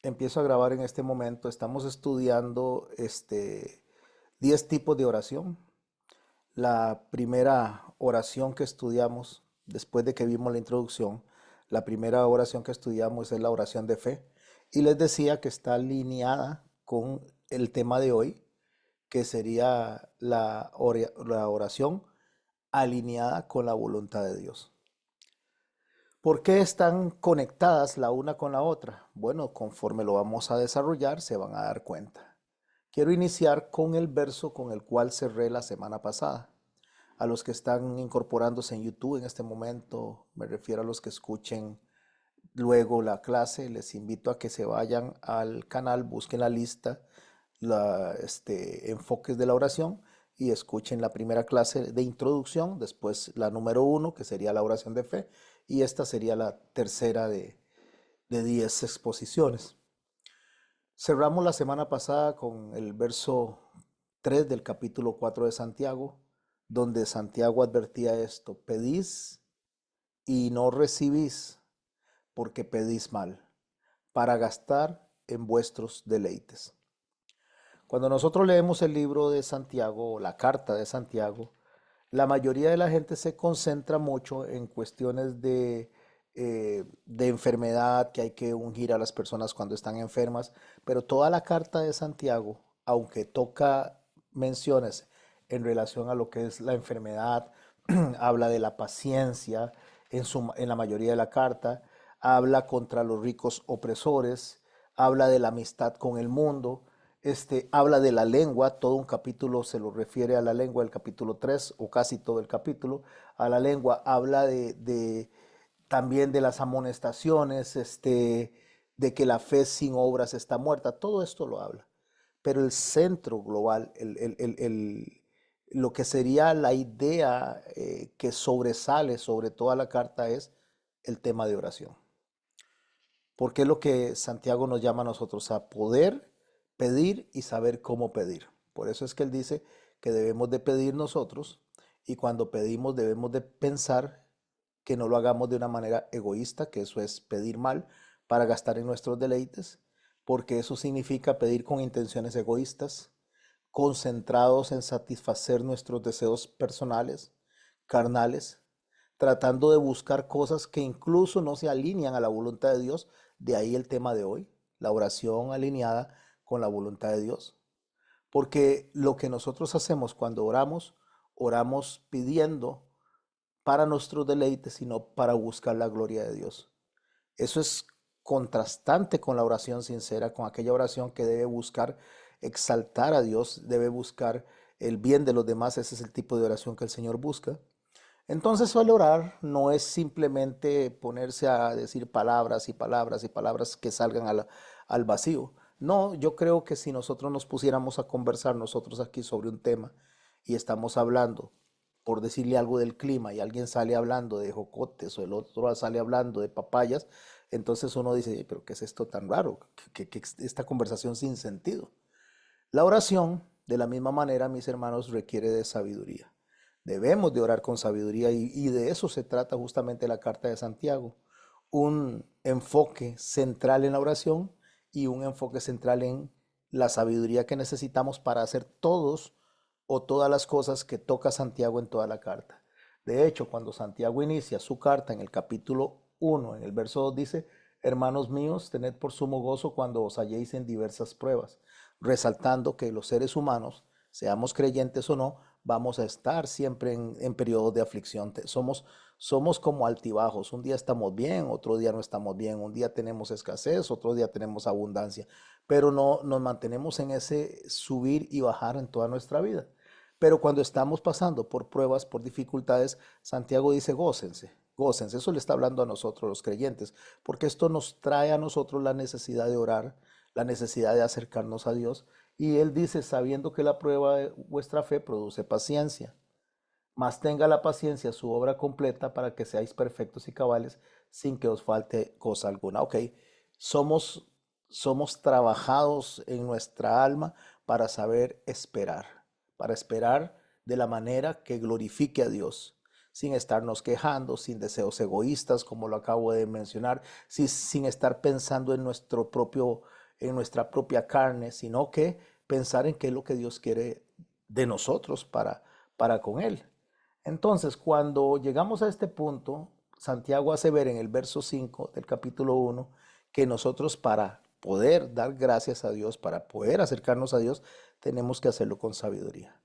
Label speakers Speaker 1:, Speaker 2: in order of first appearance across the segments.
Speaker 1: empiezo a grabar en este momento. Estamos estudiando 10 tipos de oración. La primera oración que estudiamos, después de que vimos la introducción, la primera oración que estudiamos es la oración de fe. Y les decía que está alineada con el tema de hoy, que sería la oración alineada con la voluntad de Dios. ¿Por qué están conectadas la una con la otra? Bueno, conforme lo vamos a desarrollar, se van a dar cuenta. Quiero iniciar con el verso con el cual cerré la semana pasada. A los que están incorporándose en YouTube en este momento, me refiero a los que escuchen luego la clase, les invito a que se vayan al canal, busquen la lista, enfoques de la oración y escuchen la primera clase de introducción, después la número uno, que sería la oración de fe, y esta sería la tercera de 10 exposiciones. Cerramos la semana pasada con el verso 3 del capítulo 4 de Santiago, donde Santiago advertía esto: pedís y no recibís porque pedís mal, para gastar en vuestros deleites. Cuando nosotros leemos el libro de Santiago o la carta de Santiago, la mayoría de la gente se concentra mucho en cuestiones de enfermedad, que hay que ungir a las personas cuando están enfermas, pero toda la carta de Santiago, aunque toca menciones en relación a lo que es la enfermedad, habla de la paciencia en la mayoría de la carta, habla contra los ricos opresores, habla de la amistad con el mundo, habla de la lengua, todo un capítulo se lo refiere a la lengua, el capítulo 3 o casi todo el capítulo, a la lengua, habla también de las amonestaciones, de que la fe sin obras está muerta, todo esto lo habla. Pero el centro global, lo que sería la idea que sobresale sobre toda la carta es el tema de oración. Porque es lo que Santiago nos llama a nosotros a poder pedir y saber cómo pedir. Por eso es que él dice que debemos de pedir nosotros y cuando pedimos debemos de pensar que no lo hagamos de una manera egoísta, que eso es pedir mal para gastar en nuestros deleites, porque eso significa pedir con intenciones egoístas, concentrados en satisfacer nuestros deseos personales, carnales, tratando de buscar cosas que incluso no se alinean a la voluntad de Dios. De ahí el tema de hoy, la oración alineada con la voluntad de Dios. Porque lo que nosotros hacemos cuando oramos, oramos pidiendo para nuestros deleites, sino para buscar la gloria de Dios. Eso es contrastante con la oración sincera, con aquella oración que debe buscar exaltar a Dios, debe buscar el bien de los demás. Ese es el tipo de oración que el Señor busca. Entonces, al orar no es simplemente ponerse a decir palabras y palabras y palabras que salgan al vacío. No, yo creo que si nosotros nos pusiéramos a conversar nosotros aquí sobre un tema y estamos hablando, por decirle algo del clima, y alguien sale hablando de jocotes o el otro sale hablando de papayas, entonces uno dice: pero ¿qué es esto tan raro? ¿Qué esta conversación sin sentido? La oración, de la misma manera, mis hermanos, requiere de sabiduría. Debemos de orar con sabiduría y de eso se trata justamente la carta de Santiago. Un enfoque central en la oración y un enfoque central en la sabiduría que necesitamos para hacer todos o todas las cosas que toca Santiago en toda la carta. De hecho, cuando Santiago inicia su carta en el capítulo 1, en el verso 2 dice: hermanos míos, tened por sumo gozo cuando os halléis en diversas pruebas, resaltando que los seres humanos, seamos creyentes o no, vamos a estar siempre en periodos de aflicción. Somos como altibajos. Un día estamos bien, otro día no estamos bien. Un día tenemos escasez, otro día tenemos abundancia. Pero no nos mantenemos en ese subir y bajar en toda nuestra vida. Pero cuando estamos pasando por pruebas, por dificultades, Santiago dice: gócense, gócense. Eso le está hablando a nosotros los creyentes, porque esto nos trae a nosotros la necesidad de orar, la necesidad de acercarnos a Dios. Y él dice: sabiendo que la prueba de vuestra fe produce paciencia, mas tenga la paciencia su obra completa para que seáis perfectos y cabales sin que os falte cosa alguna. Ok, somos, somos trabajados en nuestra alma para saber esperar, para esperar de la manera que glorifique a Dios. sin estarnos quejando, sin deseos egoístas, como lo acabo de mencionar, sin estar pensando en en nuestra propia carne, sino que pensar en qué es lo que Dios quiere de nosotros para con Él. Entonces, cuando llegamos a este punto, Santiago hace ver en el verso 5 del capítulo 1 que nosotros para poder dar gracias a Dios, para poder acercarnos a Dios, tenemos que hacerlo con sabiduría.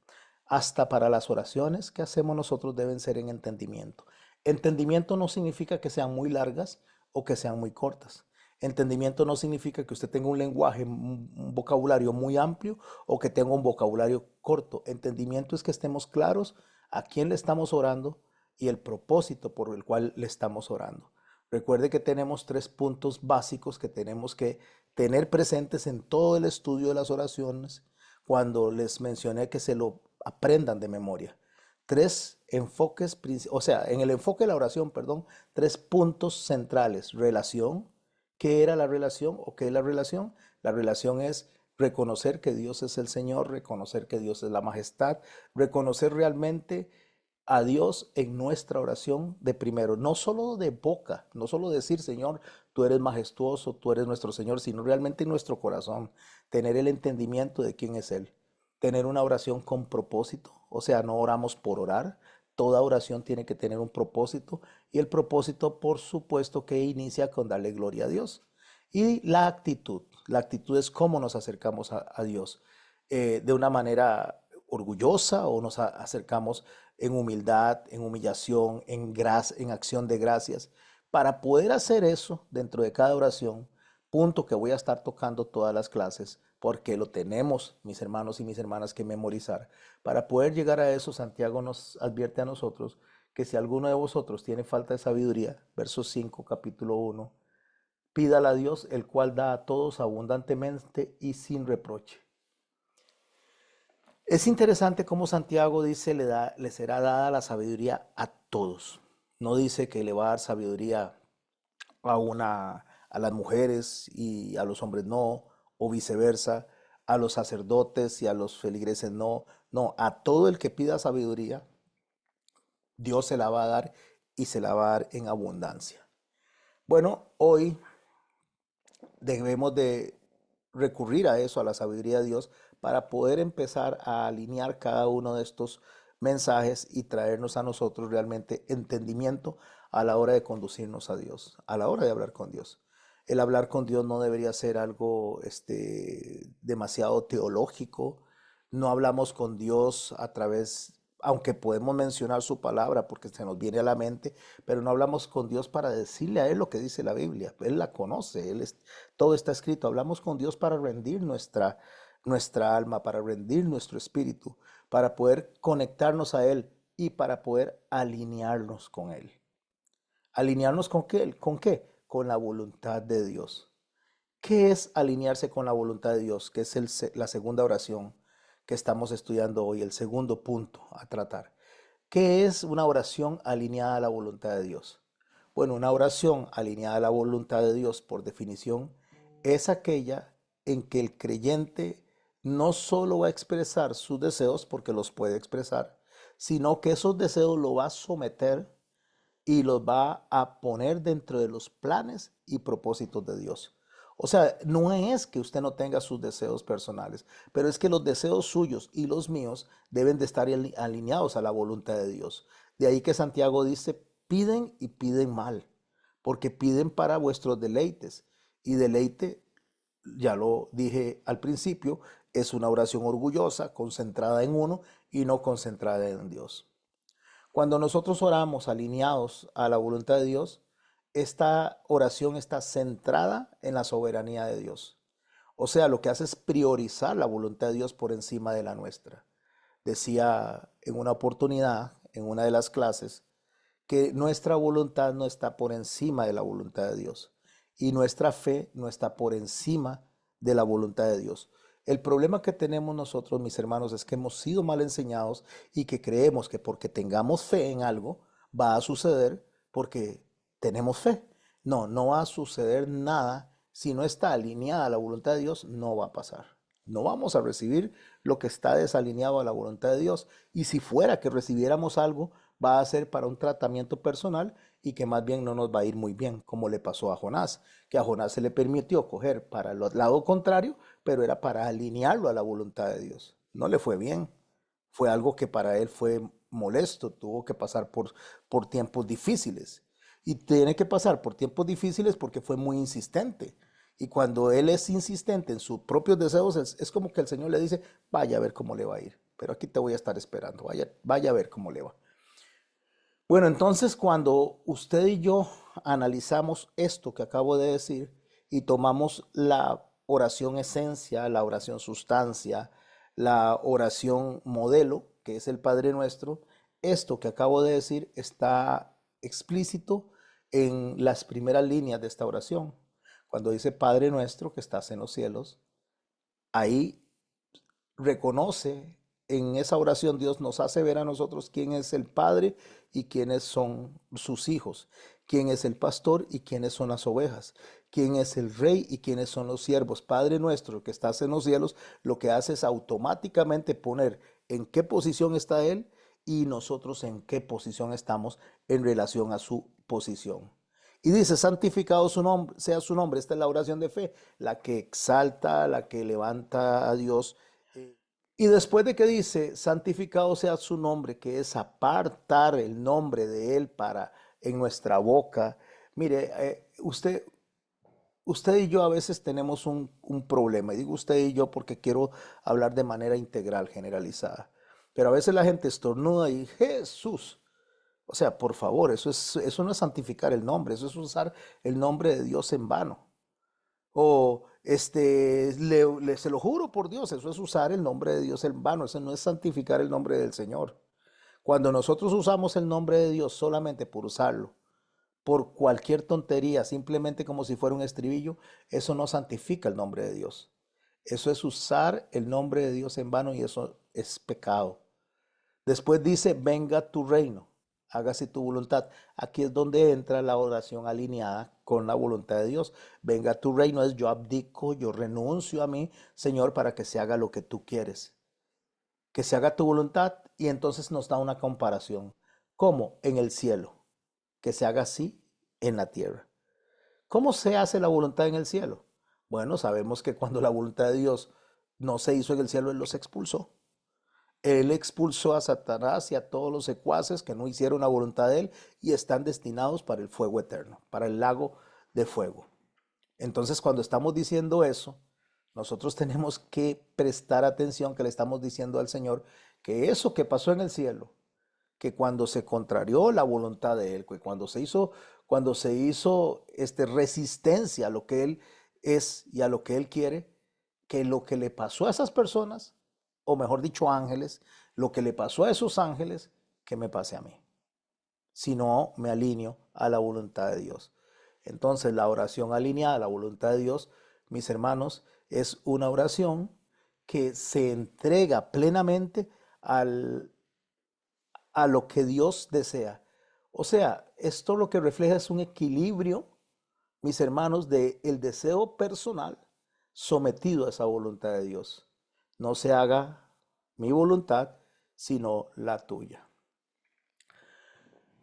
Speaker 1: Hasta para las oraciones que hacemos nosotros deben ser en entendimiento. Entendimiento no significa que sean muy largas o que sean muy cortas. Entendimiento no significa que usted tenga un lenguaje, un vocabulario muy amplio o que tenga un vocabulario corto. Entendimiento es que estemos claros a quién le estamos orando y el propósito por el cual le estamos orando. Recuerde que tenemos tres puntos básicos que tenemos que tener presentes en todo el estudio de las oraciones cuando les mencioné que se lo aprendan de memoria. Tres enfoques, o sea, en el enfoque de la oración, perdón, tres puntos centrales. Relación. ¿Qué era la relación o qué es la relación? La relación es reconocer que Dios es el Señor, reconocer que Dios es la majestad, reconocer realmente a Dios en nuestra oración de primero, no solo de boca, no solo decir, Señor, tú eres majestuoso, tú eres nuestro Señor, sino realmente en nuestro corazón, tener el entendimiento de quién es Él, tener una oración con propósito, o sea, no oramos por orar, toda oración tiene que tener un propósito y el propósito, por supuesto, que inicia con darle gloria a Dios. Y la actitud es cómo nos acercamos a Dios, de una manera orgullosa o nos acercamos en humildad, en humillación, en acción de gracias. Para poder hacer eso dentro de cada oración, punto que voy a estar tocando todas las clases, porque lo tenemos, mis hermanos y mis hermanas, que memorizar. Para poder llegar a eso, Santiago nos advierte a nosotros que si alguno de vosotros tiene falta de sabiduría, verso 5, capítulo 1, pídala a Dios, el cual da a todos abundantemente y sin reproche. Es interesante cómo Santiago dice le será dada la sabiduría a todos. No dice que le va a dar sabiduría a las mujeres y a los hombres no, o viceversa, a los sacerdotes y a los feligreses no. No, a todo el que pida sabiduría, Dios se la va a dar y se la va a dar en abundancia. Bueno, hoy debemos de recurrir a eso, a la sabiduría de Dios, para poder empezar a alinear cada uno de estos mensajes y traernos a nosotros realmente entendimiento a la hora de conducirnos a Dios, a la hora de hablar con Dios. El hablar con Dios no debería ser algo demasiado teológico. No hablamos con Dios a través, aunque podemos mencionar su palabra porque se nos viene a la mente, pero no hablamos con Dios para decirle a Él lo que dice la Biblia. Él la conoce, todo está escrito. Hablamos con Dios para rendir nuestra alma, para rendir nuestro espíritu, para poder conectarnos a Él y para poder alinearnos con Él. ¿Alinearnos con qué? ¿Con qué? Con la voluntad de Dios. ¿Qué es alinearse con la voluntad de Dios? Que es la segunda oración que estamos estudiando hoy, el segundo punto a tratar. ¿Qué es una oración alineada a la voluntad de Dios? Bueno, una oración alineada a la voluntad de Dios, por definición, es aquella en que el creyente no solo va a expresar sus deseos, porque los puede expresar, sino que esos deseos lo va a someter y los va a poner dentro de los planes y propósitos de Dios. O sea, no es que usted no tenga sus deseos personales, pero es que los deseos suyos y los míos deben de estar alineados a la voluntad de Dios. De ahí que Santiago dice, piden y piden mal, porque piden para vuestros deleites. Y deleite, ya lo dije al principio, es una oración orgullosa, concentrada en uno y no concentrada en Dios. Cuando nosotros oramos alineados a la voluntad de Dios, esta oración está centrada en la soberanía de Dios. O sea, lo que hace es priorizar la voluntad de Dios por encima de la nuestra. Decía en una oportunidad, en una de las clases, que nuestra voluntad no está por encima de la voluntad de Dios y nuestra fe no está por encima de la voluntad de Dios. El problema que tenemos nosotros, mis hermanos, es que hemos sido mal enseñados y que creemos que porque tengamos fe en algo va a suceder porque tenemos fe. No, no va a suceder nada si no está alineada a la voluntad de Dios, no va a pasar. No vamos a recibir lo que está desalineado a la voluntad de Dios. Y si fuera que recibiéramos algo, va a ser para un tratamiento personal y que más bien no nos va a ir muy bien, como le pasó a Jonás, que a Jonás se le permitió coger para el lado contrario, pero era para alinearlo a la voluntad de Dios. No le fue bien, fue algo que para él fue molesto, tuvo que pasar por tiempos difíciles. Y tiene que pasar por tiempos difíciles porque fue muy insistente. Y cuando él es insistente en sus propios deseos, es como que el Señor le dice, vaya a ver cómo le va a ir, pero aquí te voy a estar esperando, vaya a ver cómo le va. Bueno, entonces cuando usted y yo analizamos esto que acabo de decir y tomamos la oración esencia, la oración sustancia, la oración modelo, que es el Padre Nuestro, esto que acabo de decir está explícito en las primeras líneas de esta oración. Cuando dice Padre Nuestro que estás en los cielos, ahí reconoce en esa oración, Dios nos hace ver a nosotros quién es el Padre y quiénes son sus hijos, quién es el pastor y quiénes son las ovejas, quién es el rey y quiénes son los siervos. Padre nuestro que estás en los cielos, lo que hace es automáticamente poner en qué posición está Él y nosotros en qué posición estamos en relación a su posición. Y dice, santificado su nombre, sea su nombre. Esta es la oración de fe, la que exalta, la que levanta a Dios. Y después de que dice, santificado sea su nombre, que es apartar el nombre de Él para en nuestra boca. Mire, usted y yo a veces tenemos un problema. Y digo usted y yo porque quiero hablar de manera integral, generalizada. Pero a veces la gente estornuda y Jesús. O sea, por favor, eso no es santificar el nombre, eso es usar el nombre de Dios en vano. O se lo juro por Dios, eso es usar el nombre de Dios en vano, eso no es santificar el nombre del Señor. Cuando nosotros usamos el nombre de Dios solamente por usarlo, por cualquier tontería, simplemente como si fuera un estribillo, eso no santifica el nombre de Dios. Eso es usar el nombre de Dios en vano y eso es pecado. Después dice, venga tu reino, hágase tu voluntad. Aquí es donde entra la oración alineada con la voluntad de Dios. Venga tu reino es yo abdico, yo renuncio a mí, Señor, para que se haga lo que tú quieres. Que se haga tu voluntad y entonces nos da una comparación. ¿Cómo? En el cielo. Que se haga así en la tierra. ¿Cómo se hace la voluntad en el cielo? Bueno, sabemos que cuando la voluntad de Dios no se hizo en el cielo, Él los expulsó. Él expulsó a Satanás y a todos los secuaces que no hicieron la voluntad de él y están destinados para el fuego eterno, para el lago de fuego. Entonces, cuando estamos diciendo eso, nosotros tenemos que prestar atención que le estamos diciendo al Señor que eso que pasó en el cielo, que cuando se contrarió la voluntad de él, que cuando se hizo resistencia a lo que él es y a lo que él quiere, que lo que le pasó a esas personas, o mejor dicho, ángeles, lo que le pasó a esos ángeles, que me pase a mí. Si no, me alineo a la voluntad de Dios. Entonces, la oración alineada a la voluntad de Dios, mis hermanos, es una oración que se entrega plenamente al, a lo que Dios desea. O sea, esto lo que refleja es un equilibrio, mis hermanos, de el deseo personal sometido a esa voluntad de Dios. No se haga mi voluntad, sino la tuya.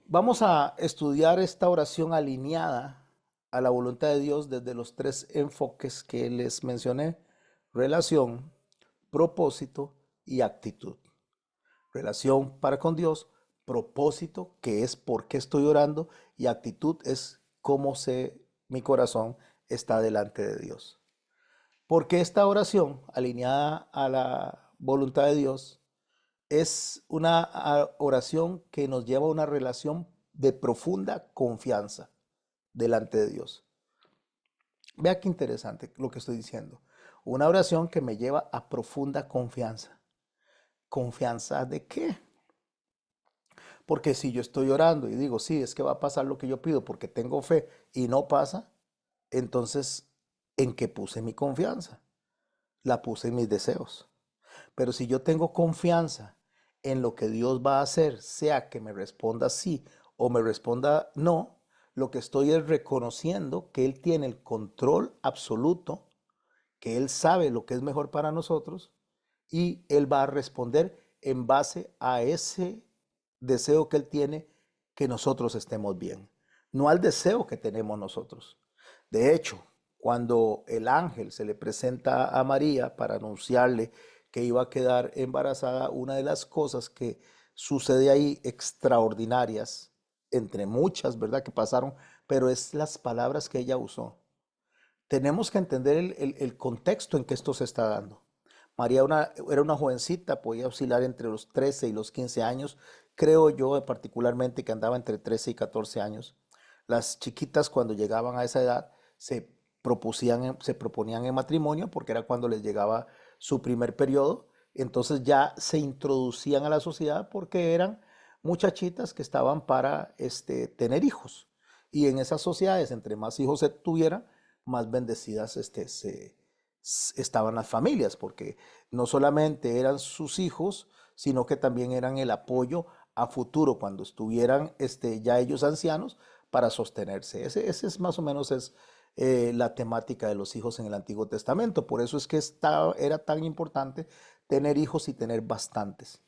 Speaker 1: Vamos a estudiar esta oración alineada a la voluntad de Dios desde los tres enfoques que les mencioné: relación, propósito y actitud. Relación para con Dios, propósito, que es por qué estoy orando, y actitud es cómo sé mi corazón está delante de Dios. Porque esta oración alineada a la voluntad de Dios es una oración que nos lleva a una relación de profunda confianza delante de Dios. Vea qué interesante lo que estoy diciendo. Una oración que me lleva a profunda confianza. ¿Confianza de qué? Porque si yo estoy orando y digo, sí, es que va a pasar lo que yo pido porque tengo fe y no pasa, entonces, ¿en qué puse mi confianza? La puse en mis deseos. Pero si yo tengo confianza en lo que Dios va a hacer, sea que me responda sí o me responda no, lo que estoy es reconociendo que Él tiene el control absoluto, que Él sabe lo que es mejor para nosotros y Él va a responder en base a ese deseo que Él tiene que nosotros estemos bien, no al deseo que tenemos nosotros. De hecho, cuando el ángel se le presenta a María para anunciarle que iba a quedar embarazada, una de las cosas que sucede ahí extraordinarias, entre muchas, ¿verdad? Que pasaron, pero es las palabras que ella usó. Tenemos que entender el contexto en que esto se está dando. María era una jovencita, podía oscilar entre los 13 y los 15 años. Creo yo particularmente que andaba entre 13 y 14 años. Las chiquitas cuando llegaban a esa edad se proponían en matrimonio porque era cuando les llegaba su primer periodo. Entonces ya se introducían a la sociedad porque eran muchachitas que estaban para tener hijos. Y en esas sociedades, entre más hijos se tuvieran, más bendecidas estaban las familias, porque no solamente eran sus hijos, sino que también eran el apoyo a futuro cuando estuvieran ya ellos ancianos para sostenerse. Ese es más o menos la temática de los hijos en el Antiguo Testamento. Por eso es que era tan importante tener hijos y tener bastantes.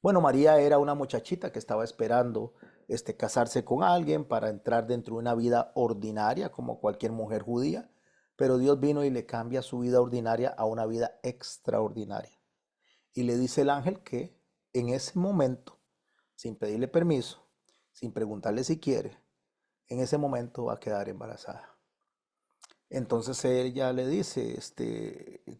Speaker 1: Bueno, María era una muchachita que estaba esperando casarse con alguien para entrar dentro de una vida ordinaria como cualquier mujer judía, pero Dios vino y le cambia su vida ordinaria a una vida extraordinaria. Y le dice el ángel que en ese momento, sin pedirle permiso, sin preguntarle si quiere, en ese momento va a quedar embarazada. Entonces ella le dice,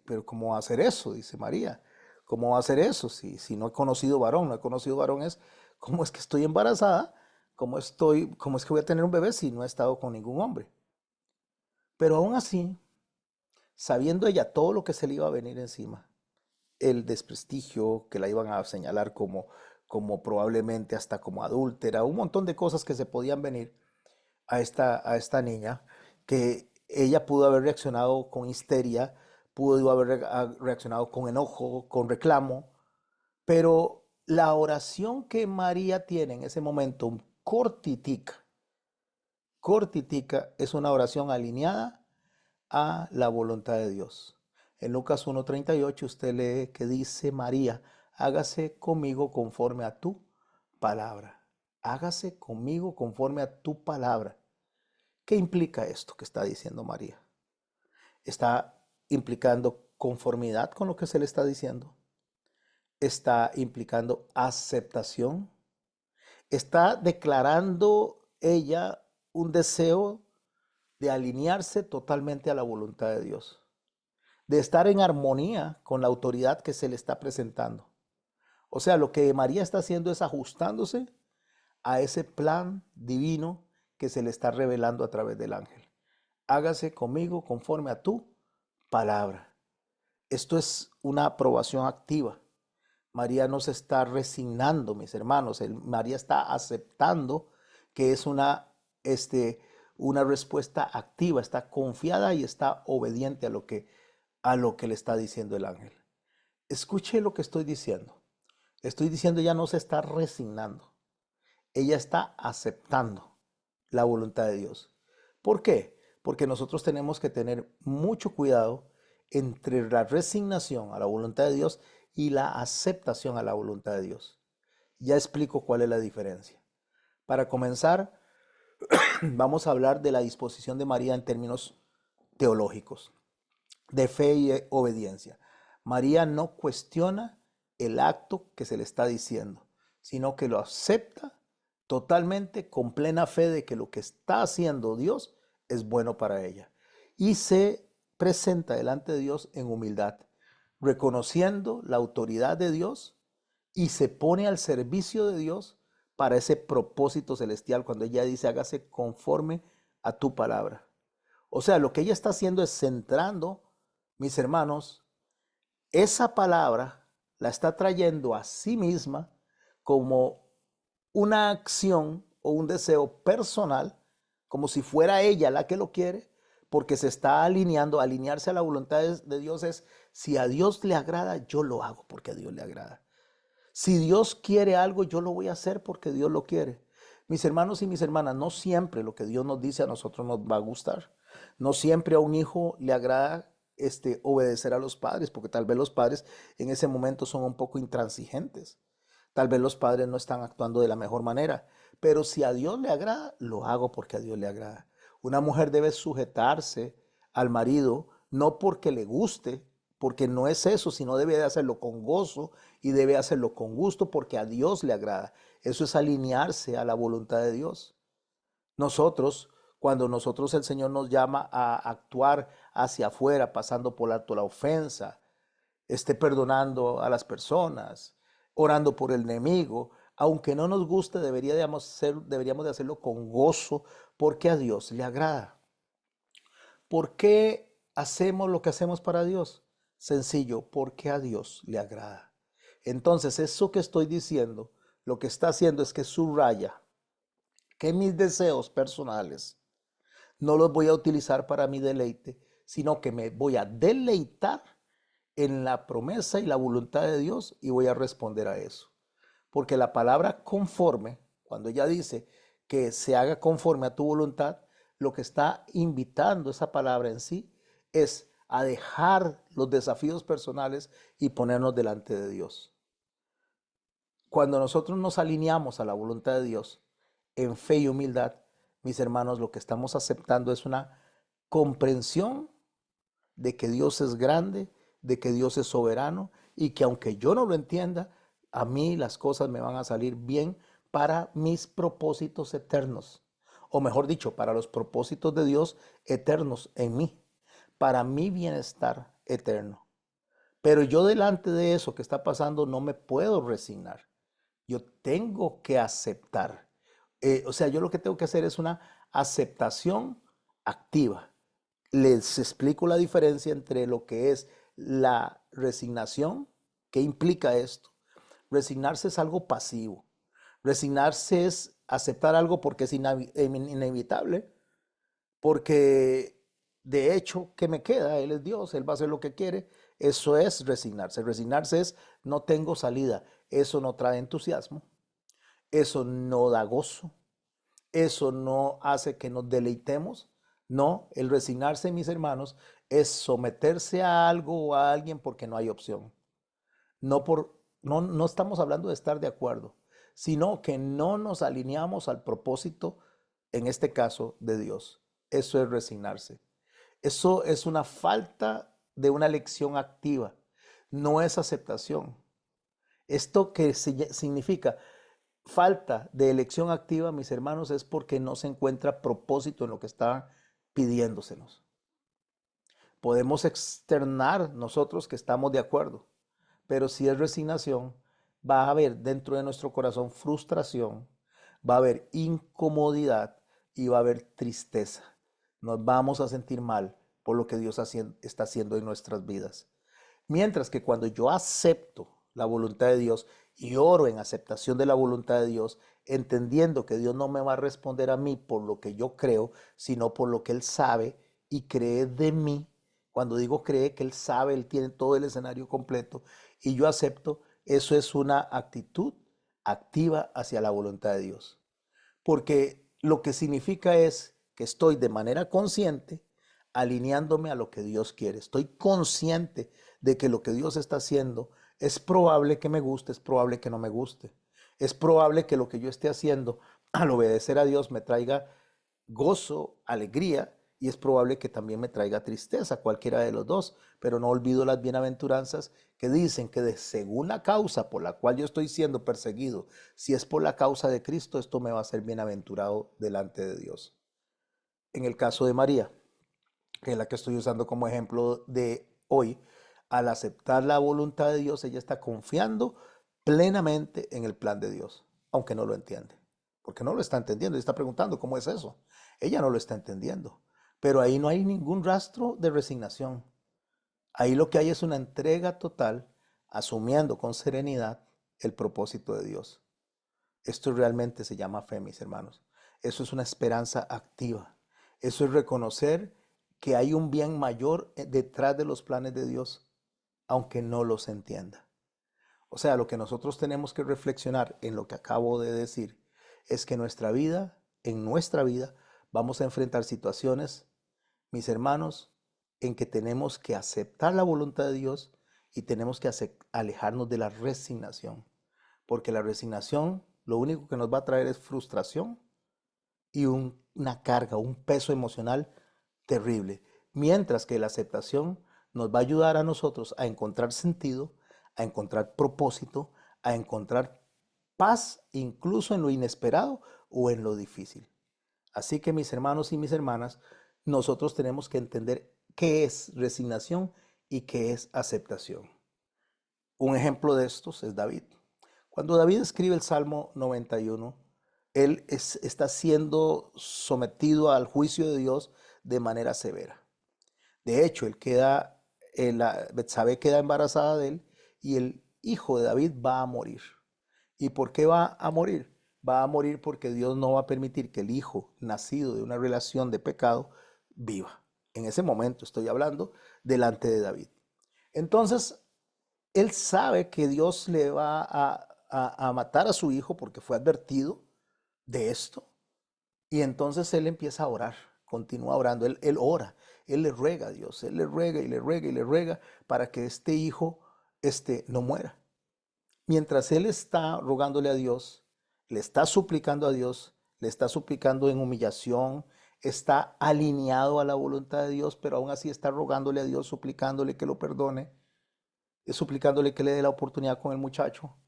Speaker 1: pero ¿cómo va a hacer eso? Dice María, ¿cómo va a hacer eso? Si no he conocido varón, no he conocido varón es, ¿cómo es que estoy embarazada? ¿Cómo es que voy a tener un bebé si no he estado con ningún hombre? Pero aún así, sabiendo ella todo lo que se le iba a venir encima, el desprestigio que la iban a señalar como probablemente hasta como adúltera, un montón de cosas que se podían venir a esta niña, que ella pudo haber reaccionado con histeria, pudo haber reaccionado con enojo, con reclamo, pero la oración que María tiene en ese momento, cortitica, cortitica, es una oración alineada a la voluntad de Dios. En Lucas 1:38 usted lee que dice María, hágase conmigo conforme a tu palabra. Hágase conmigo conforme a tu palabra. ¿Qué implica esto que está diciendo María? Está implicando conformidad con lo que se le está diciendo. Está implicando aceptación. Está declarando ella un deseo de alinearse totalmente a la voluntad de Dios, de estar en armonía con la autoridad que se le está presentando. O sea, lo que María está haciendo es ajustándose a ese plan divino que se le está revelando a través del ángel. Hágase conmigo conforme a tu palabra. Esto es una aprobación activa. María no se está resignando, mis hermanos. María está aceptando que es una respuesta activa, está confiada y está obediente a lo que le está diciendo el ángel. Escuche lo que estoy diciendo. Estoy diciendo, ella no se está resignando. Ella está aceptando la voluntad de Dios. ¿Por qué? Porque nosotros tenemos que tener mucho cuidado entre la resignación a la voluntad de Dios y la aceptación a la voluntad de Dios. Ya explico cuál es la diferencia. Para comenzar, vamos a hablar de la disposición de María en términos teológicos, de fe y obediencia. María no cuestiona el acto que se le está diciendo, sino que lo acepta totalmente con plena fe de que lo que está haciendo Dios es bueno para ella. Y se presenta delante de Dios en humildad, reconociendo la autoridad de Dios y se pone al servicio de Dios para ese propósito celestial cuando ella dice hágase conforme a tu palabra. O sea, lo que ella está haciendo es centrando, mis hermanos, esa palabra la está trayendo a sí misma como una acción o un deseo personal, como si fuera ella la que lo quiere, porque se está alineando. Alinearse a la voluntad de Dios es, si a Dios le agrada, yo lo hago porque a Dios le agrada. Si Dios quiere algo, yo lo voy a hacer porque Dios lo quiere. Mis hermanos y mis hermanas, no siempre lo que Dios nos dice a nosotros nos va a gustar. No siempre a un hijo le agrada obedecer a los padres, porque tal vez los padres en ese momento son un poco intransigentes. Tal vez los padres no están actuando de la mejor manera, pero si a Dios le agrada, lo hago porque a Dios le agrada. Una mujer debe sujetarse al marido no porque le guste, porque no es eso, sino debe de hacerlo con gozo y debe hacerlo con gusto porque a Dios le agrada. Eso es alinearse a la voluntad de Dios. Nosotros, cuando nosotros el Señor nos llama a actuar hacia afuera, pasando por alto la ofensa, perdonando a las personas, orando por el enemigo, aunque no nos guste, deberíamos de hacerlo con gozo porque a Dios le agrada. ¿Por qué hacemos lo que hacemos para Dios? Sencillo, porque a Dios le agrada. Entonces, eso que estoy diciendo, lo que está haciendo es que subraya que mis deseos personales no los voy a utilizar para mi deleite, sino que me voy a deleitar en la promesa y la voluntad de Dios y voy a responder a eso. Porque la palabra conforme, cuando ella dice que se haga conforme a tu voluntad, lo que está invitando esa palabra en sí es a dejar los desafíos personales y ponernos delante de Dios. Cuando nosotros nos alineamos a la voluntad de Dios en fe y humildad, mis hermanos, lo que estamos aceptando es una comprensión de que Dios es grande, de que Dios es soberano y que aunque yo no lo entienda, a mí las cosas me van a salir bien para mis propósitos eternos. O mejor dicho, para los propósitos de Dios eternos en mí, para mi bienestar eterno. Pero yo delante de eso que está pasando no me puedo resignar. Yo tengo que aceptar. O sea, yo lo que tengo que hacer es una aceptación activa. Les explico la diferencia entre lo que es la resignación, ¿qué implica esto? Resignarse es algo pasivo. Resignarse es aceptar algo porque es inevitable, porque de hecho, ¿qué me queda? Él es Dios, Él va a hacer lo que quiere. Eso es resignarse. Resignarse es no tengo salida. Eso no trae entusiasmo, eso no da gozo, eso no hace que nos deleitemos. No, el resignarse, mis hermanos, es someterse a algo o a alguien porque no hay opción. No estamos hablando de estar de acuerdo, sino que no nos alineamos al propósito, en este caso, de Dios. Eso es resignarse. Eso es una falta de una elección activa, no es aceptación. Esto que significa falta de elección activa, mis hermanos, es porque no se encuentra propósito en lo que está pidiéndosenos. Podemos externar nosotros que estamos de acuerdo, pero si es resignación, va a haber dentro de nuestro corazón frustración, va a haber incomodidad y va a haber tristeza. Nos vamos a sentir mal por lo que Dios está haciendo en nuestras vidas. Mientras que cuando yo acepto la voluntad de Dios y oro en aceptación de la voluntad de Dios, entendiendo que Dios no me va a responder a mí por lo que yo creo, sino por lo que Él sabe y cree de mí. Cuando digo cree, que Él sabe, Él tiene todo el escenario completo y yo acepto, eso es una actitud activa hacia la voluntad de Dios. Porque lo que significa es que estoy de manera consciente alineándome a lo que Dios quiere. Estoy consciente de que lo que Dios está haciendo es probable que me guste, es probable que no me guste. Es probable que lo que yo esté haciendo al obedecer a Dios me traiga gozo, alegría, y es probable que también me traiga tristeza, cualquiera de los dos, pero no olvido las bienaventuranzas que dicen que según la causa por la cual yo estoy siendo perseguido, si es por la causa de Cristo, esto me va a ser bienaventurado delante de Dios. En el caso de María, que es la que estoy usando como ejemplo de hoy, al aceptar la voluntad de Dios, ella está confiando plenamente en el plan de Dios, aunque no lo entiende, porque no lo está entendiendo y está preguntando cómo es eso. Ella no lo está entendiendo, pero ahí no hay ningún rastro de resignación. Ahí lo que hay es una entrega total, asumiendo con serenidad el propósito de Dios. Esto realmente se llama fe, mis hermanos. Eso es una esperanza activa. Eso es reconocer que hay un bien mayor detrás de los planes de Dios, aunque no los entienda. O sea, lo que nosotros tenemos que reflexionar en lo que acabo de decir es que en nuestra vida, vamos a enfrentar situaciones, mis hermanos, en que tenemos que aceptar la voluntad de Dios y tenemos que alejarnos de la resignación. porque la resignación lo único que nos va a traer es frustración y una carga, un peso emocional terrible. Mientras que la aceptación nos va a ayudar a nosotros a encontrar sentido, a encontrar propósito, a encontrar paz incluso en lo inesperado o en lo difícil. Así que mis hermanos y mis hermanas, nosotros tenemos que entender qué es resignación y qué es aceptación. Un ejemplo de estos es David. Cuando David escribe el Salmo 91, él está siendo sometido al juicio de Dios de manera severa. De hecho, Betsabé queda embarazada de él y el hijo de David va a morir. ¿Y por qué va a morir? Va a morir porque Dios no va a permitir que el hijo nacido de una relación de pecado viva. En ese momento estoy hablando delante de David. Entonces, él sabe que Dios le va a matar a su hijo porque fue advertido de esto. Y entonces él empieza a orar, continúa orando, él ora, él le ruega a Dios, él le ruega y le ruega y le ruega para que este hijo no muera. Mientras él está rogándole a Dios, le está suplicando a Dios, le está suplicando en humillación, está alineado a la voluntad de Dios, pero aún así está rogándole a Dios, suplicándole que lo perdone, suplicándole que le dé la oportunidad con el muchacho.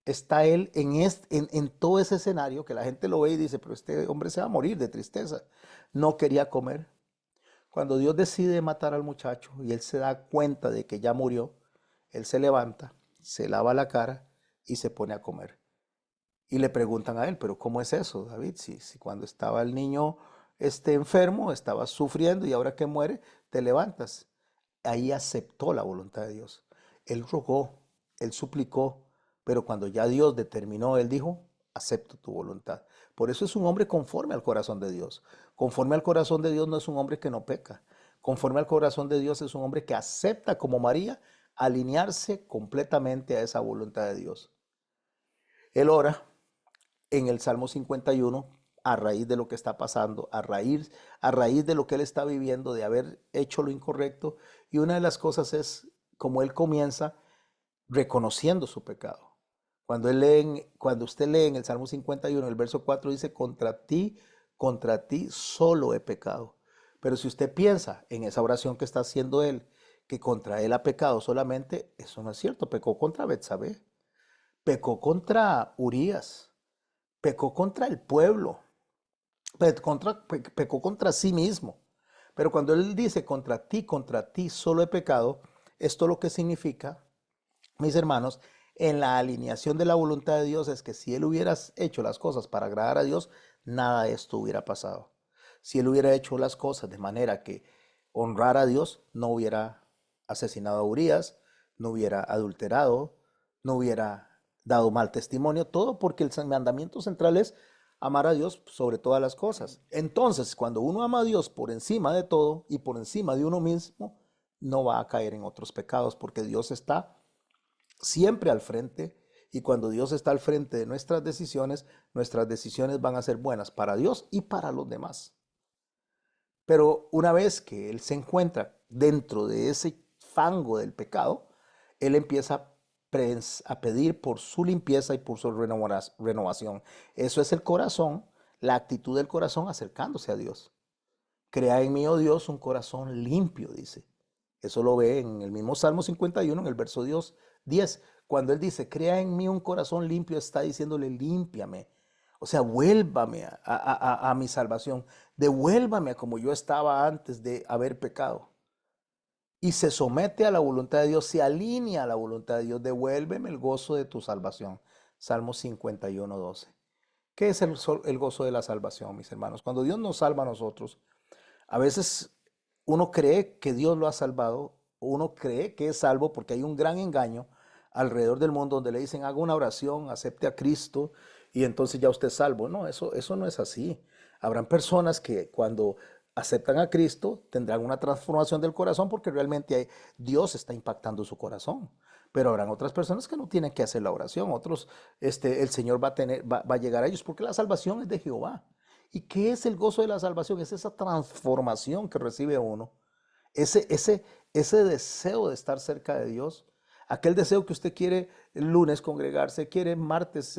Speaker 1: Está él en todo ese escenario que la gente lo ve y dice, pero este hombre se va a morir de tristeza. No quería comer. Cuando Dios decide matar al muchacho y él se da cuenta de que ya murió, él se levanta, se lava la cara y se pone a comer. Y le preguntan a él, pero ¿cómo es eso, David? Si cuando estaba el niño enfermo, estaba sufriendo y ahora que muere, te levantas. Ahí aceptó la voluntad de Dios. Él rogó, él suplicó, pero cuando ya Dios determinó, él dijo, acepto tu voluntad. Por eso es un hombre conforme al corazón de Dios. Conforme al corazón de Dios no es un hombre que no peca. Conforme al corazón de Dios es un hombre que acepta como María alinearse completamente a esa voluntad de Dios. Él ora en el Salmo 51 a raíz de lo que está pasando, a raíz de lo que él está viviendo, de haber hecho lo incorrecto. Y una de las cosas es como él comienza reconociendo su pecado. Cuando usted lee en el Salmo 51, el verso 4 dice, contra ti solo he pecado. Pero si usted piensa en esa oración que está haciendo él, que contra él ha pecado solamente, eso no es cierto. Pecó contra Betsabé, pecó contra Urías, pecó contra el pueblo, pecó contra sí mismo. Pero cuando él dice contra ti solo he pecado, esto lo que significa, mis hermanos, en la alineación de la voluntad de Dios es que si él hubiera hecho las cosas para agradar a Dios, nada de esto hubiera pasado. Si él hubiera hecho las cosas de manera que honrara a Dios, no hubiera asesinado a Urías, no hubiera adulterado, no hubiera dado mal testimonio, todo porque el mandamiento central es amar a Dios sobre todas las cosas. Entonces, cuando uno ama a Dios por encima de todo y por encima de uno mismo, no va a caer en otros pecados porque Dios está siempre al frente, y cuando Dios está al frente de nuestras decisiones van a ser buenas para Dios y para los demás. Pero una vez que Él se encuentra dentro de ese fango del pecado, Él empieza a pedir por su limpieza y por su renovación. Eso es el corazón, la actitud del corazón acercándose a Dios. Crea en mí, oh Dios, un corazón limpio, dice. Eso lo ve en el mismo Salmo 51, en el verso 10. Cuando él dice, crea en mí un corazón limpio, está diciéndole, límpiame. O sea, vuélvame a mi salvación. Devuélvame a como yo estaba antes de haber pecado. Y se somete a la voluntad de Dios, se alinea a la voluntad de Dios. Devuélveme el gozo de tu salvación. Salmo 51, 12. ¿Qué es el gozo de la salvación, mis hermanos? Cuando Dios nos salva a nosotros, a veces uno cree que Dios lo ha salvado, uno cree que es salvo porque hay un gran engaño alrededor del mundo donde le dicen haga una oración, acepte a Cristo y entonces ya usted es salvo. No, eso no es así. Habrán personas que cuando aceptan a Cristo tendrán una transformación del corazón porque realmente Dios está impactando su corazón. Pero habrán otras personas que no tienen que hacer la oración, otros, el Señor va a llegar a ellos porque la salvación es de Jehová. ¿Y qué es el gozo de la salvación? Es esa transformación que recibe uno, ese, ese, ese deseo de estar cerca de Dios, Aquel deseo que usted quiere el lunes congregarse, quiere martes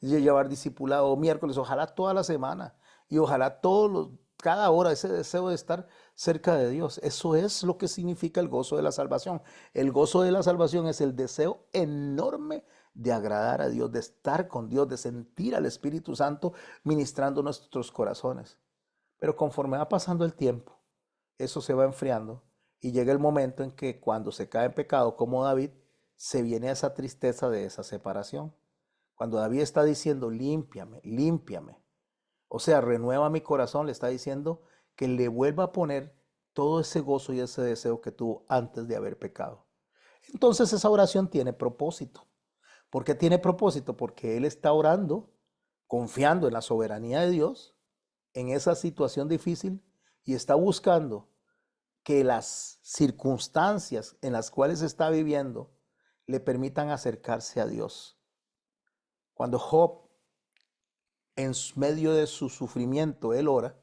Speaker 1: llevar discipulado, miércoles, ojalá toda la semana y ojalá cada hora ese deseo de estar cerca de Dios. Eso es lo que significa el gozo de la salvación. El gozo de la salvación es el deseo enorme de agradar a Dios, de estar con Dios, de sentir al Espíritu Santo ministrando nuestros corazones. Pero conforme va pasando el tiempo, eso se va enfriando y llega el momento en que cuando se cae en pecado como David, se viene esa tristeza de esa separación. Cuando David está diciendo, límpiame, límpiame, o sea, renueva mi corazón, le está diciendo que le vuelva a poner todo ese gozo y ese deseo que tuvo antes de haber pecado. Entonces esa oración tiene propósito. ¿Por qué tiene propósito? Porque él está orando, confiando en la soberanía de Dios, en esa situación difícil y está buscando que las circunstancias en las cuales está viviendo le permitan acercarse a Dios. Cuando Job, en medio de su sufrimiento, él ora,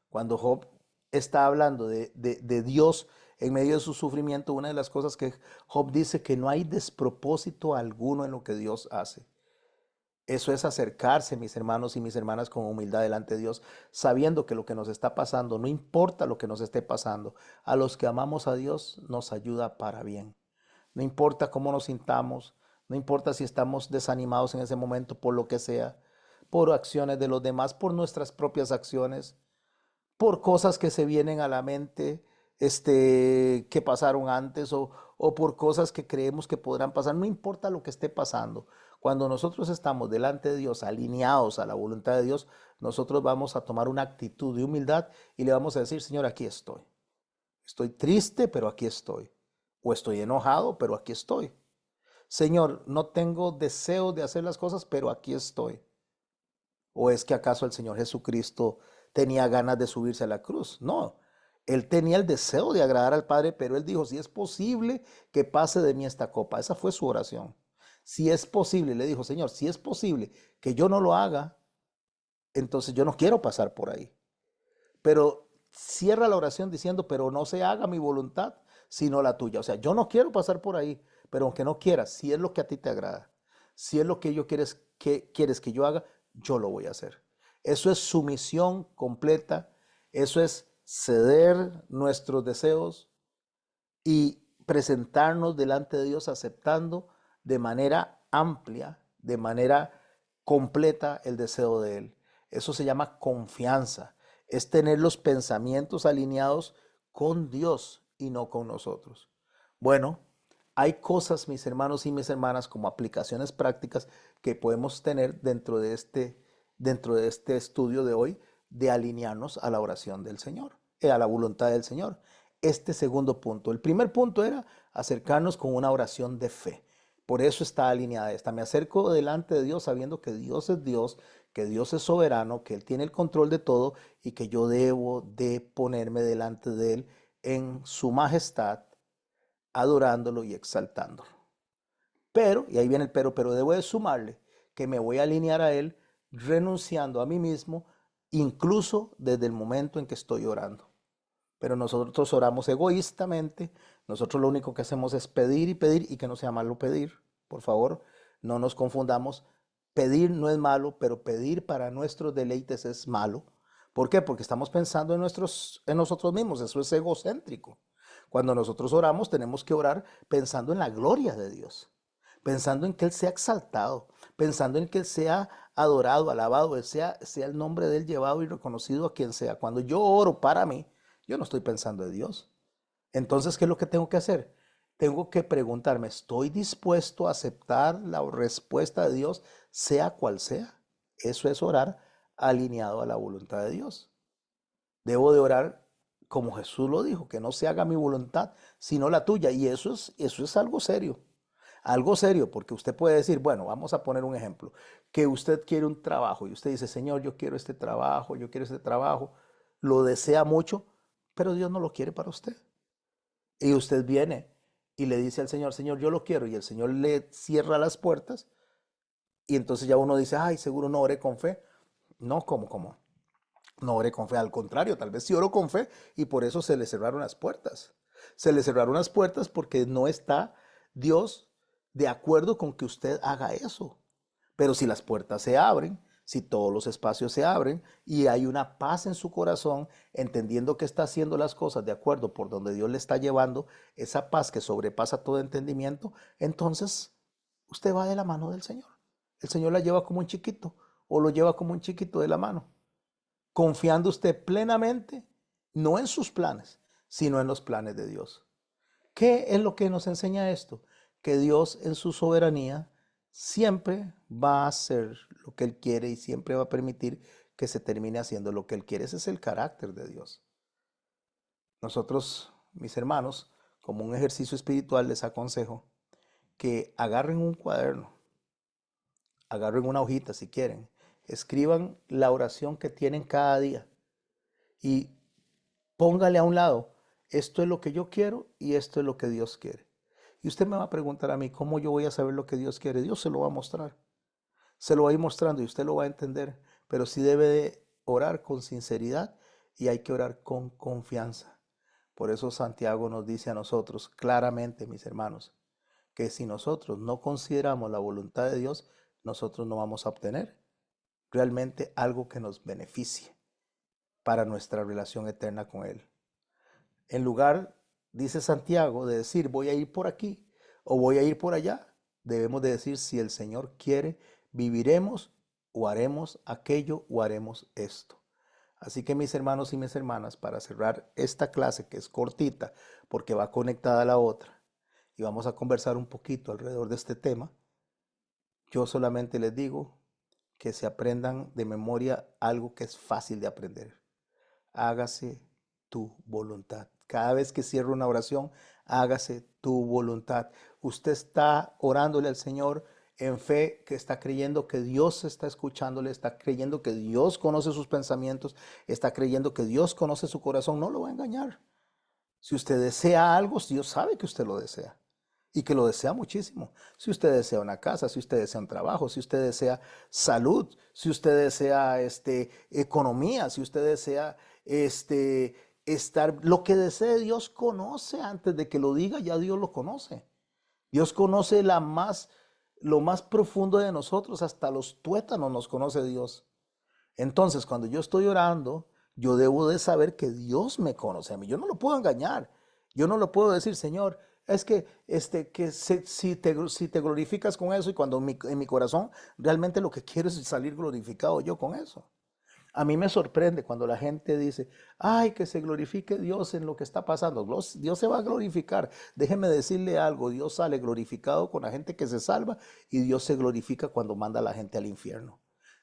Speaker 1: cuando Job está hablando de Dios en medio de su sufrimiento, una de las cosas que Job dice que no hay despropósito alguno en lo que Dios hace. Eso es acercarse, mis hermanos y mis hermanas, con humildad delante de Dios, sabiendo que lo que nos está pasando, no importa lo que nos esté pasando, a los que amamos a Dios nos ayuda para bien. No importa cómo nos sintamos, no importa si estamos desanimados en ese momento por lo que sea, por acciones de los demás, por nuestras propias acciones, por cosas que se vienen a la mente, que pasaron antes o por cosas que creemos que podrán pasar. No importa lo que esté pasando. Cuando nosotros estamos delante de Dios, alineados a la voluntad de Dios, nosotros vamos a tomar una actitud de humildad y le vamos a decir, Señor, aquí estoy. Estoy triste, pero aquí estoy. O estoy enojado, pero aquí estoy. Señor, no tengo deseo de hacer las cosas, pero aquí estoy. ¿O es que acaso el Señor Jesucristo tenía ganas de subirse a la cruz? No, él tenía el deseo de agradar al Padre, pero él dijo, si es posible que pase de mí esta copa. Esa fue su oración. Si es posible, le dijo, Señor, si es posible que yo no lo haga, entonces yo no quiero pasar por ahí. Pero cierra la oración diciendo, pero no se haga mi voluntad, sino la tuya. O sea, yo no quiero pasar por ahí, pero aunque no quieras, si es lo que a ti te agrada, si es lo que yo quieres que yo haga, yo lo voy a hacer. Eso es sumisión completa, eso es ceder nuestros deseos y presentarnos delante de Dios aceptando de manera amplia, de manera completa el deseo de Él. Eso se llama confianza, es tener los pensamientos alineados con Dios y no con nosotros. Bueno, hay cosas, mis hermanos y mis hermanas, como aplicaciones prácticas que podemos tener dentro de este estudio de hoy, de alinearnos a la oración del Señor, a la voluntad del Señor. Este segundo punto. El primer punto era acercarnos con una oración de fe. Por eso está alineada esta. Me acerco delante de Dios sabiendo que Dios, que Dios es soberano, que Él tiene el control de todo y que yo debo de ponerme delante de Él en su majestad, adorándolo y exaltándolo. Pero, y ahí viene el pero debo de sumarle que me voy a alinear a Él renunciando a mí mismo, incluso desde el momento en que estoy orando. Pero nosotros oramos egoístamente, nosotros lo único que hacemos es pedir y pedir y que no sea malo pedir. Por favor, no nos confundamos. Pedir no es malo, pero pedir para nuestros deleites es malo. ¿Por qué? Porque estamos pensando en nosotros mismos, eso es egocéntrico. Cuando nosotros oramos tenemos que orar pensando en la gloria de Dios, pensando en que Él sea exaltado, pensando en que Él sea adorado, alabado, sea el nombre de Él llevado y reconocido a quien sea. Cuando yo oro para mí, yo no estoy pensando en Dios. Entonces, ¿qué es lo que tengo que hacer? Tengo que preguntarme, ¿estoy dispuesto a aceptar la respuesta de Dios, sea cual sea? Eso es orar alineado a la voluntad de Dios. Debo de orar como Jesús lo dijo, que no se haga mi voluntad, sino la tuya. Y eso es algo serio. Algo serio, porque usted puede decir, bueno, vamos a poner un ejemplo, que usted quiere un trabajo y usted dice, Señor, yo quiero este trabajo, lo desea mucho, pero Dios no lo quiere para usted. Y usted viene y le dice al Señor, Señor, yo lo quiero, y el Señor le cierra las puertas, y entonces ya uno dice, ay, seguro no oré con fe. No, ¿cómo? No oré con fe, al contrario, tal vez sí oró con fe y por eso se le cerraron las puertas. Se le cerraron las puertas porque no está Dios de acuerdo con que usted haga eso. Pero si las puertas se abren, si todos los espacios se abren y hay una paz en su corazón, entendiendo que está haciendo las cosas de acuerdo por donde Dios le está llevando, esa paz que sobrepasa todo entendimiento, entonces usted va de la mano del Señor. El Señor la lleva como un chiquito o lo lleva como un chiquito de la mano, confiando usted plenamente, no en sus planes, sino en los planes de Dios. ¿Qué es lo que nos enseña esto? Que Dios en su soberanía siempre va a hacer lo que Él quiere y siempre va a permitir que se termine haciendo lo que Él quiere. Ese es el carácter de Dios. Nosotros, mis hermanos, como un ejercicio espiritual, les aconsejo que agarren un cuaderno, agarren una hojita si quieren, escriban la oración que tienen cada día y póngale a un lado, esto es lo que yo quiero y esto es lo que Dios quiere. Y usted me va a preguntar a mí, ¿cómo yo voy a saber lo que Dios quiere? Dios se lo va a mostrar, se lo va a ir mostrando y usted lo va a entender, pero sí debe de orar con sinceridad y hay que orar con confianza. Por eso Santiago nos dice a nosotros claramente, mis hermanos, que si nosotros no consideramos la voluntad de Dios, nosotros no vamos a obtener realmente algo que nos beneficie para nuestra relación eterna con Él. En lugar, dice Santiago, de decir voy a ir por aquí o voy a ir por allá, debemos de decir si el Señor quiere, viviremos o haremos aquello o haremos esto. Así que mis hermanos y mis hermanas, para cerrar esta clase que es cortita porque va conectada a la otra y vamos a conversar un poquito alrededor de este tema, yo solamente les digo que se aprendan de memoria algo que es fácil de aprender. Hágase tu voluntad. Cada vez que cierro una oración, hágase tu voluntad. Usted está orándole al Señor en fe, que está creyendo que Dios está escuchándole, está creyendo que Dios conoce sus pensamientos, está creyendo que Dios conoce su corazón. No lo va a engañar. Si usted desea algo, Dios sabe que usted lo desea y que lo desea muchísimo. Si usted desea una casa, si usted desea un trabajo, si usted desea salud, si usted desea economía, si usted desea estar, lo que desee Dios conoce antes de que lo diga, ya Dios lo conoce. Dios conoce lo más profundo de nosotros, hasta los tuétanos nos conoce Dios. Entonces, cuando yo estoy orando, yo debo de saber que Dios me conoce a mí. Yo no lo puedo engañar. Yo no lo puedo decir, Señor, es que, si te glorificas con eso y cuando en mi corazón realmente lo que quiero es salir glorificado yo con eso. A mí me sorprende cuando la gente dice, ay, que se glorifique Dios en lo que está pasando. Dios se va a glorificar. Déjeme decirle algo, Dios sale glorificado con la gente que se salva y Dios se glorifica cuando manda a la gente al infierno.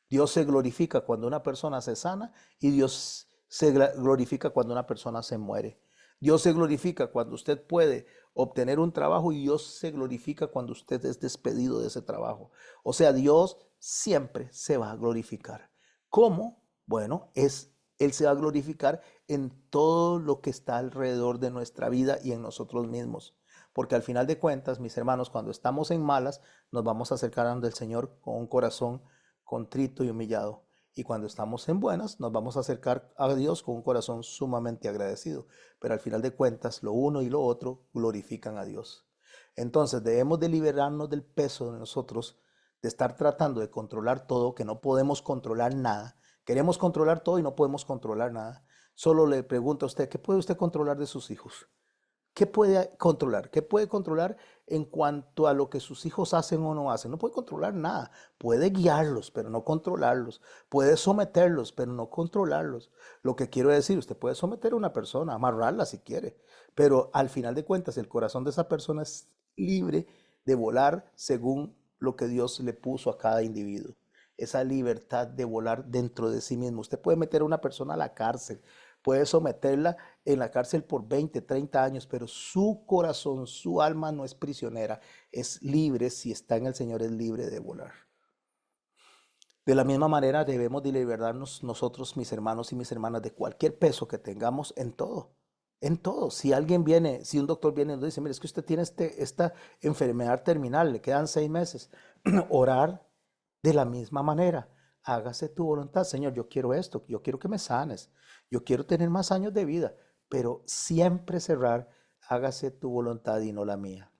Speaker 1: Dios se glorifica cuando una persona se sana y Dios se glorifica cuando una persona se muere. Dios se glorifica cuando usted puede obtener un trabajo y Dios se glorifica cuando usted es despedido de ese trabajo. O sea, Dios siempre se va a glorificar. ¿Cómo? Bueno, Él se va a glorificar en todo lo que está alrededor de nuestra vida y en nosotros mismos. Porque al final de cuentas, mis hermanos, cuando estamos en malas, nos vamos a acercar ante el Señor con un corazón contrito y humillado. Y cuando estamos en buenas, nos vamos a acercar a Dios con un corazón sumamente agradecido. Pero al final de cuentas, lo uno y lo otro glorifican a Dios. Entonces debemos de liberarnos del peso de nosotros, de estar tratando de controlar todo, que no podemos controlar nada. Queremos controlar todo y no podemos controlar nada. Solo le pregunto a usted, ¿qué puede usted controlar de sus hijos? ¿Qué puede controlar? ¿Qué puede controlar en cuanto a lo que sus hijos hacen o no hacen? No puede controlar nada. Puede guiarlos, pero no controlarlos. Puede someterlos, pero no controlarlos. Lo que quiero decir, usted puede someter a una persona, amarrarla si quiere, pero al final de cuentas el corazón de esa persona es libre de volar según lo que Dios le puso a cada individuo. Esa libertad de volar dentro de sí mismo. Usted puede meter a una persona a la cárcel, puede someterla en la cárcel por 20, 30 años, pero su corazón, su alma no es prisionera, es libre, si está en el Señor es libre de volar. De la misma manera debemos de liberarnos nosotros, mis hermanos y mis hermanas, de cualquier peso que tengamos en todo. En todo. Si alguien viene, si un doctor viene y nos dice, mire, es que usted tiene esta enfermedad terminal, le quedan 6 meses, orar de la misma manera. Hágase tu voluntad, Señor, yo quiero esto, yo quiero que me sanes, yo quiero tener más años de vida, pero siempre cerrar, hágase tu voluntad y no la mía.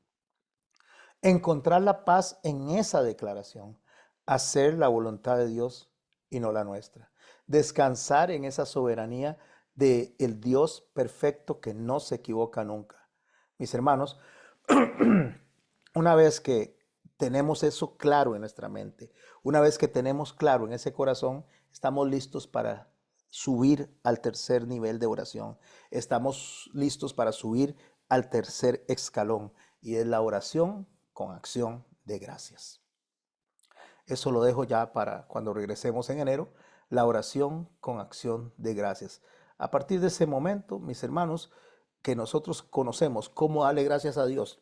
Speaker 1: Encontrar la paz en esa declaración. Hacer la voluntad de Dios y no la nuestra. Descansar en esa soberanía de el Dios perfecto que no se equivoca nunca. Mis hermanos, una vez que tenemos eso claro en nuestra mente, una vez que tenemos claro en ese corazón, estamos listos para subir al tercer nivel de oración. Estamos listos para subir al tercer escalón y es la oración con acción de gracias. Eso lo dejo ya para cuando regresemos en enero, la oración con acción de gracias. A partir de ese momento, mis hermanos, que nosotros conocemos cómo darle gracias a Dios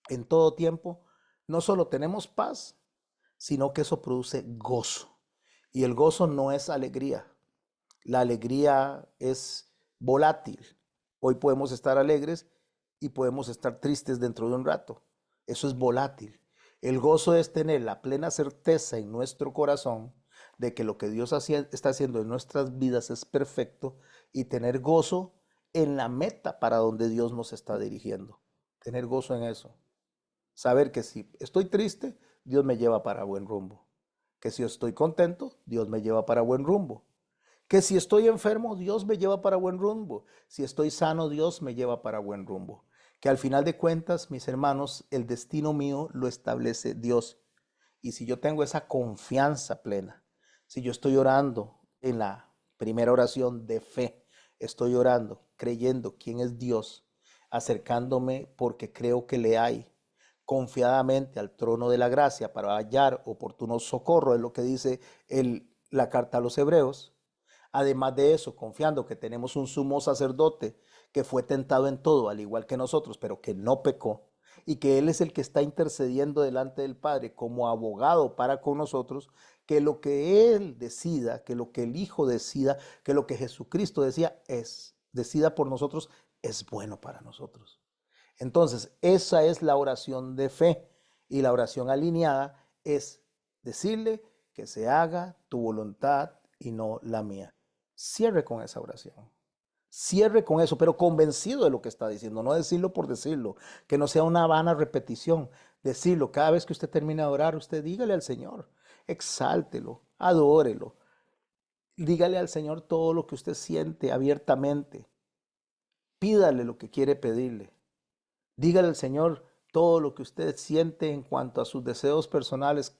Speaker 1: en todo tiempo, no solo tenemos paz, sino que eso produce gozo. Y el gozo no es alegría. La alegría es volátil. Hoy podemos estar alegres y podemos estar tristes dentro de un rato. Eso es volátil. El gozo es tener la plena certeza en nuestro corazón de que lo que Dios está haciendo en nuestras vidas es perfecto y tener gozo en la meta para donde Dios nos está dirigiendo. Tener gozo en eso. Saber que si estoy triste, Dios me lleva para buen rumbo. Que si estoy contento, Dios me lleva para buen rumbo. Que si estoy enfermo, Dios me lleva para buen rumbo. Si estoy sano, Dios me lleva para buen rumbo. Que al final de cuentas, mis hermanos, el destino mío lo establece Dios. Y si yo tengo esa confianza plena, si yo estoy orando en la primera oración de fe, estoy orando, creyendo quién es Dios, acercándome porque creo que le hay, confiadamente al trono de la gracia para hallar oportuno socorro, es lo que dice la carta a los Hebreos. Además de eso, confiando que tenemos un sumo sacerdote que fue tentado en todo, al igual que nosotros, pero que no pecó, y que Él es el que está intercediendo delante del Padre como abogado para con nosotros, que lo que Él decida, que lo que el Hijo decida, que lo que Jesucristo decida por nosotros, es bueno para nosotros. Entonces, esa es la oración de fe, y la oración alineada es decirle que se haga tu voluntad y no la mía. Cierre con esa oración. Cierre con eso, pero convencido de lo que está diciendo, no decirlo por decirlo, que no sea una vana repetición. Decirlo, cada vez que usted termine de orar, usted dígale al Señor, exáltelo, adórelo. Dígale al Señor todo lo que usted siente abiertamente. Pídale lo que quiere pedirle. Dígale al Señor todo lo que usted siente en cuanto a sus deseos personales,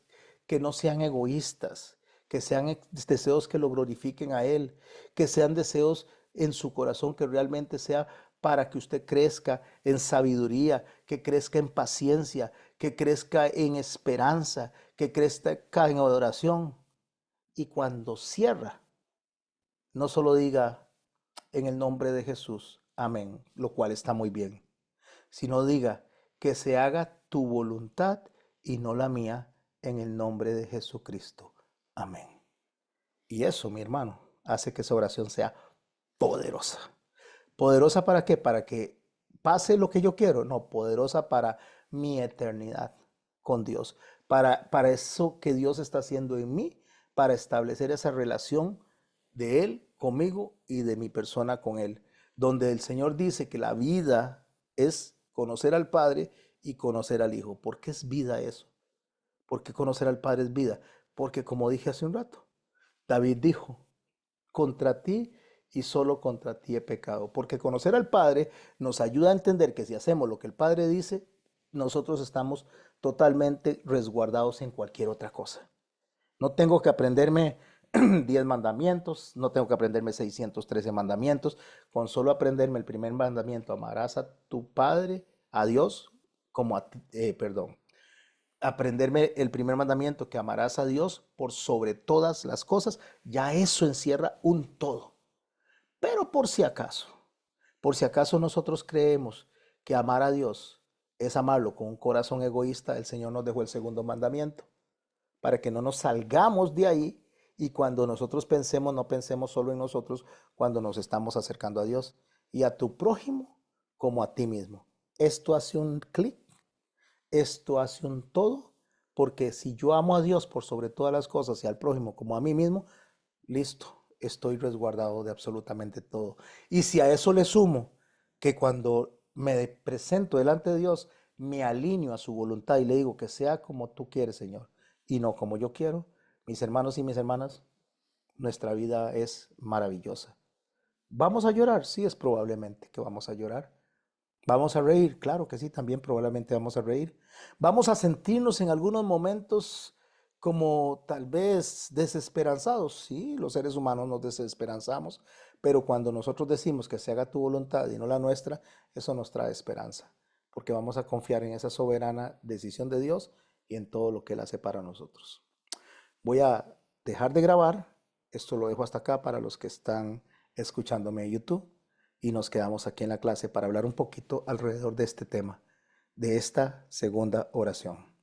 Speaker 1: que no sean egoístas, que sean deseos que lo glorifiquen a Él, que sean deseos en su corazón que realmente sea para que usted crezca en sabiduría, que crezca en paciencia, que crezca en esperanza, que crezca en adoración. Y cuando cierra, no solo diga en el nombre de Jesús, amén, lo cual está muy bien, sino diga que se haga tu voluntad y no la mía en el nombre de Jesucristo. Amén. Y eso, mi hermano, hace que esa oración sea poderosa. ¿Poderosa para qué? Para que pase lo que yo quiero. No, poderosa para mi eternidad con Dios. Para eso que Dios está haciendo en mí, para establecer esa relación de Él conmigo y de mi persona con Él. Donde el Señor dice que la vida es conocer al Padre y conocer al Hijo. ¿Por qué es vida eso? ¿Por qué conocer al Padre es vida? Porque como dije hace un rato, David dijo, contra ti y solo contra ti he pecado. Porque conocer al Padre nos ayuda a entender que si hacemos lo que el Padre dice, nosotros estamos totalmente resguardados en cualquier otra cosa. No tengo que aprenderme 10 mandamientos, no tengo que aprenderme 613 mandamientos, con solo aprenderme el primer mandamiento, amarás a tu Padre, a Dios, como a ti, perdón, aprenderme el primer mandamiento, que amarás a Dios por sobre todas las cosas, ya eso encierra un todo. Pero por si acaso nosotros creemos que amar a Dios es amarlo con un corazón egoísta, el Señor nos dejó el segundo mandamiento, para que no nos salgamos de ahí y cuando nosotros pensemos, no pensemos solo en nosotros cuando nos estamos acercando a Dios y a tu prójimo como a ti mismo. Esto hace un clic, esto hace un todo, porque si yo amo a Dios por sobre todas las cosas y al prójimo como a mí mismo, listo, estoy resguardado de absolutamente todo. Y si a eso le sumo que cuando me presento delante de Dios, me alineo a su voluntad y le digo que sea como tú quieres, Señor, y no como yo quiero, mis hermanos y mis hermanas, nuestra vida es maravillosa. ¿Vamos a llorar? Sí, es probablemente que vamos a llorar. ¿Vamos a reír? Claro que sí, también probablemente vamos a reír. ¿Vamos a sentirnos en algunos momentos como tal vez desesperanzados? Sí, los seres humanos nos desesperanzamos, pero cuando nosotros decimos que se haga tu voluntad y no la nuestra, eso nos trae esperanza, porque vamos a confiar en esa soberana decisión de Dios y en todo lo que Él hace para nosotros. Voy a dejar de grabar. Esto lo dejo hasta acá para los que están escuchándome en YouTube. Y nos quedamos aquí en la clase para hablar un poquito alrededor de este tema, de esta segunda oración.